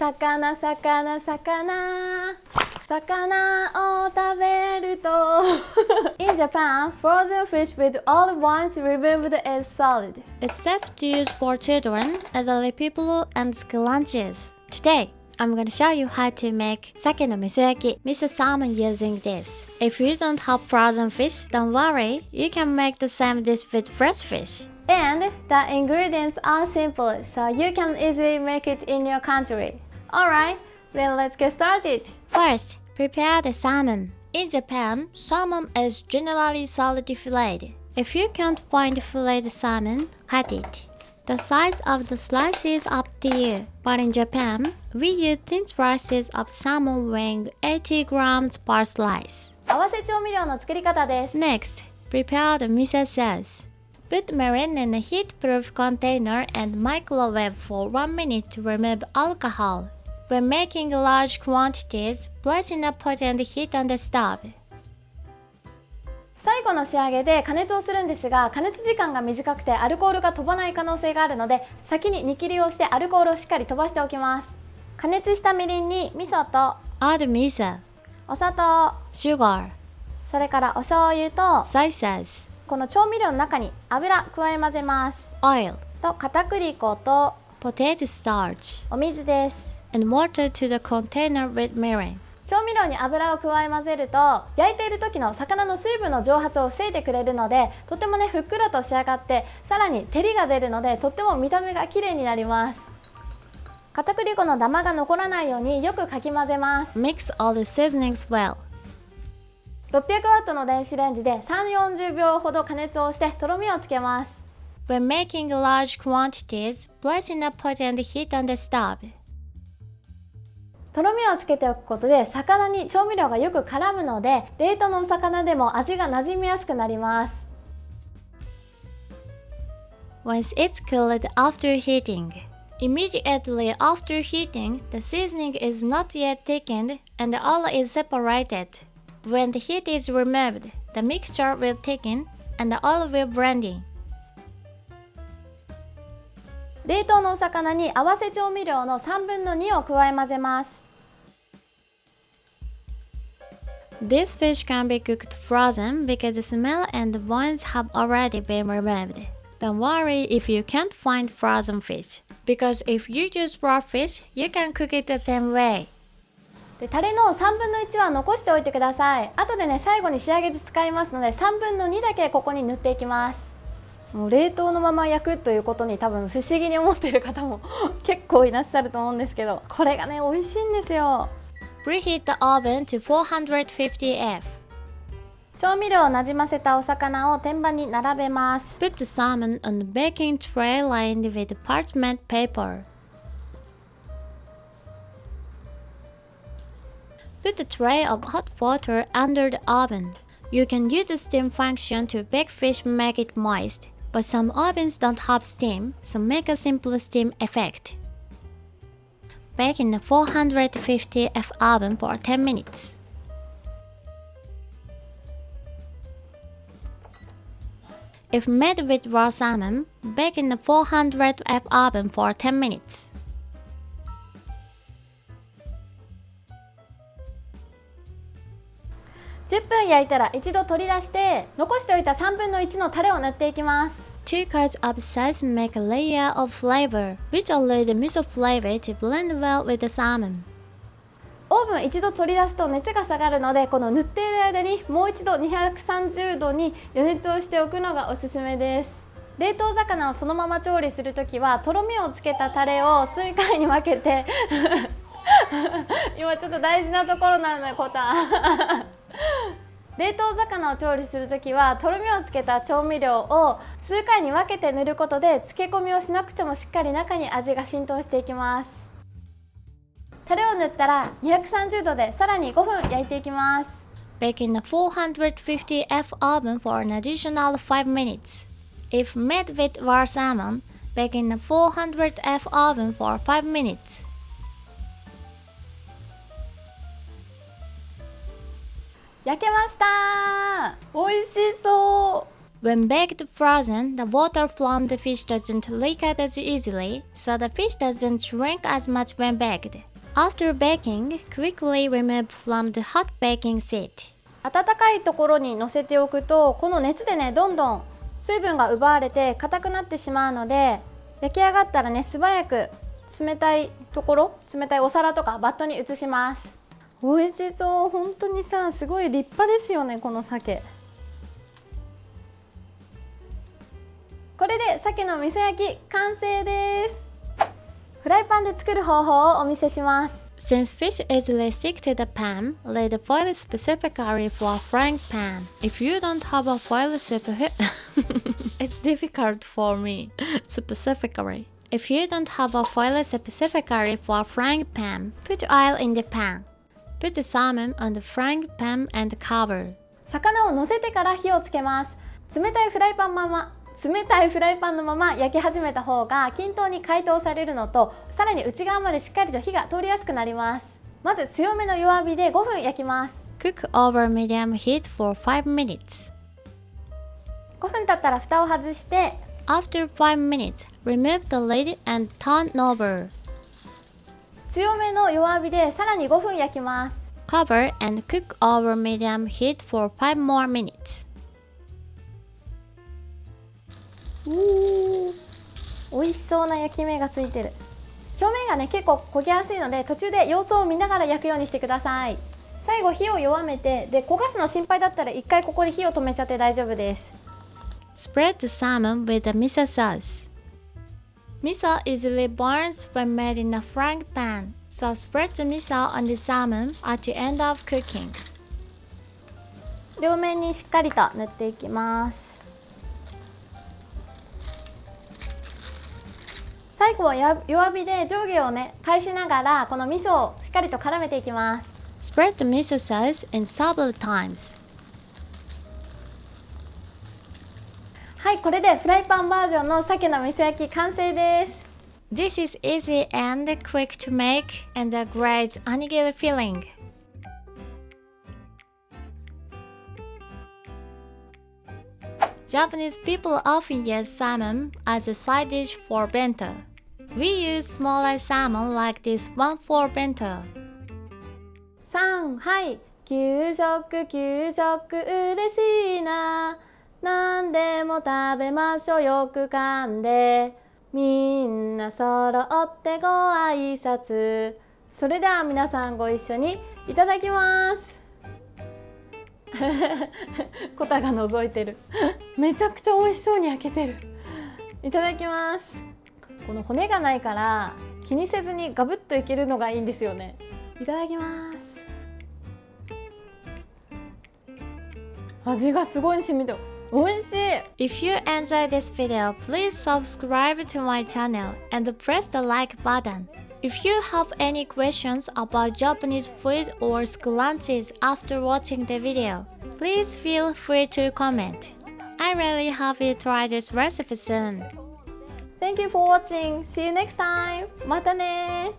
魚魚魚魚を食べるとIn Japan, frozen fish with olive ones removed is solid. It's safe to use for children, elderly people, and school lunches. Today, I'm gonna show you how to make sake no misuyaki, miso salmon using this. If you don't have frozen fish, don't worry, you can make the same dish with fresh fish. And the ingredients are simple, so you can easily make it in your country. Alright, then let's get started. First, prepare the salmon. In Japan, salmon is generally salty filleted. If you can't find filleted salmon, cut it. The size of the slice is up to you, but in Japan, we use thin slices of salmon weighing 80 grams per slice. 合わせ調味料の作り方です。Next, prepare the miso sauce. Put mirin in a heat-proof container and microwave for 1 minute to remove alcohol. When making large quantities, place in a pot and heat on the stove. 最後の仕上げで加熱をするんですが、加熱時間が短くてアルコールが飛ばない可能性があるので、先に煮切りをしてアルコールをしっかり飛ばしておきます。加熱したみりんに味噌と Add miso, お砂糖、 sugar, それからお醤油と soy sauce, この調味料の中に油加え混ぜます。 oil, と片栗粉と potato starch, お水です。 and water to the container with mirin. 調味料に油を加え混ぜると焼いている時の魚の水分の蒸発を防いでくれるので、とてもねふっくらと仕上がって、さらに照りが出るのでとっても見た目が綺麗になります。片栗粉のダマが残らないようによくかき混ぜます。 Mix all the seasonings well. 600ワットの電子レンジで3、40秒ほど加熱をしてとろみをつけます。 When making large quantities, place in a pot and heat on the stove. とろみをつけておくことで魚に調味料がよく絡むので、冷凍のお魚でも味が馴染みやすくなります。 Once it's cooled after heating. Immediately after heating, the seasoning is not yet thickened and the oil is separated. When the heat is removed, the mixture will thicken and the oil will blend in. 冷凍のお魚に合わせ調味料の3分の2を加え混ぜます。 This fish can be cooked frozen because the smell and the bones have already been removed. Don't worry if you can't find frozen fish, because if you use raw fish, you can cook it the same way. でタレの3分の1は残しておいてください。後でね最後に仕上げで使いますので、3分の2だけここに塗っていきます。もう冷凍のまま焼くということに多分不思議に思っている方も結構いらっしゃると思うんですけど、これがね美味しいんですよ。 Preheat the oven to 450F. 調味料をなじませたお魚を天板に並べます。 Put the salmon on the baking tray lined with parchment paper. Put the tray of hot water under the oven. You can use the steam function to bake fish make it moist, but some ovens don't have steam, so make a simple steam effect. Bake in a 450F oven for 10 minutes. If made with raw salmon, bake in a 400F oven for 10 minutes. 10分焼いたら一度取り出して残しておいた3分の1のタレを塗っていきます。 Two cuts of slice make a layer of flavor, which allow the miso flavor to blend well with the salmon. オーブン一度取り出すと熱が下がるので、この塗っている間にもう一度230度に予熱をしておくのがおすすめです。冷凍魚をそのまま調理するときはとろみをつけたタレを数回に分けて今ちょっと大事なところなのでコタ冷凍魚を調理するときはとろみをつけた調味料を数回に分けて塗ることで漬け込みをしなくてもしっかり中に味が浸透していきます。タレを塗ったら230度でさらに5分焼いていきます。 Bake in a 450F oven for an additional 5 minutes. If made with raw salmon, bake in a 400F oven for 5 minutes. 焼けました。美味しそ When baked frozen, the water from the fish doesn't leak out as easily, so the fish doesn't shrink as much when baked. After baking, quickly remove from the hot baking sheet. 温かいところに乗せておくと、この熱でねどんどん水分が奪われて硬くなってしまうので、焼き上がったらね素早く冷たいところ、冷たいお皿とかバットに移します。美味しそう。本当にさ、すごい立派ですよね、この鮭。これで鮭の味噌焼き完成です。フライパンで作る方法をお見せします。Since fish easily stick to the pan, lay the foil specifically for a frying pan. If you don't have a foil it's difficult for me. Specifically. If you don't have a foil specifically for a frying pan, put oil in the pan. Put the salmon on the frying pan and cover. 魚を乗せてから火をつけます。冷たいフライパンのまま焼き始めた方が均等に解凍されるのと、さらに内側までしっかりと火が通りやすくなります。まず強めの弱火で5分焼きます。 Cook over medium heat for 5 minutes. 5分経ったら蓋を外して、 After 5 minutes, remove the lid and turn over. 強めの弱火でさらに5分焼きます。 Cover and cook over medium heat for 5 more minutes. 美味しそうな焼き目がついてる。表面がね結構焦げやすいので、途中で様子を見ながら焼くようにしてください。最後火を弱めて、で焦がすの心配だったら一回ここで火を止めちゃって大丈夫です。 Spread the salmon with the miso sauce. Miso easily burns when made in a frying pan, so spread the miso on the salmon at the end of cooking. 両面にしっかりと塗っていきます。最後は弱火で上下をね返しながら、この味噌をしっかりと絡めていきます。 Spread the miso sauce in several times. はい、これでフライパンバージョンの鮭の味噌焼き完成です。 This is easy and quick to make and a great onigiri filling. Japanese people often use salmon as a side dish for bento. We use smaller salmon like this one for bento. はい、給食嬉しいな。何でも食べましょう、よく噛んで。みんな揃ってご挨拶。それでは皆さんご一緒にいただきます。コタが覗いてる。めちゃくちゃ美味しそうに焼けてる。いただきます。この骨がないから気にせずにガブッといけるのがいいんですよね。いただきます。味がすごい染みて美味しい。 If you enjoyed this video, please subscribe to my channel and press the like button. If you have any questions about Japanese food or school lunches after watching the video, please feel free to comment. I really hope you try this recipe soon. Thank you for watching. See you next time. またね。